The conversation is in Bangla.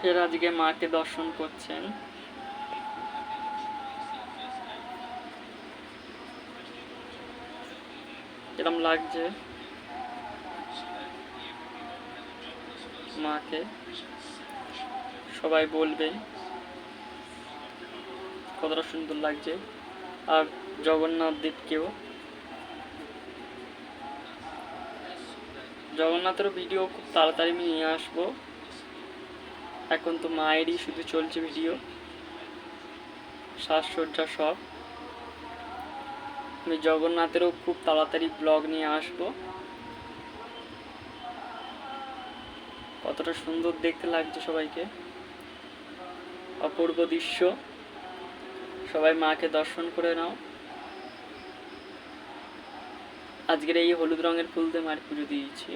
ফের আজকে মাকে দর্শন করছেন। কিরম লাগছে মাকে সবাই বলবেন কতটা সুন্দর লাগছে। আর জগন্নাথ দেবকেও, জগন্নাথেরও ভিডিও খুব তাড়াতাড়ি আমি নিয়ে আসবো। এখন তো মায়েরই শুধু চলছে ভিডিও, সাজসজ্জা সব। আমি জগন্নাথেরও খুব তাড়াতাড়ি ব্লগ নিয়ে আসবো। কতটা সুন্দর দেখতে লাগছে সবাইকে, অপূর্ব দৃশ্য। সবাই মাকে দর্শন করে নাও। আজকের এই হলুদ রঙের ফুল দিয়ে মায়ের পুজো দিয়েছি।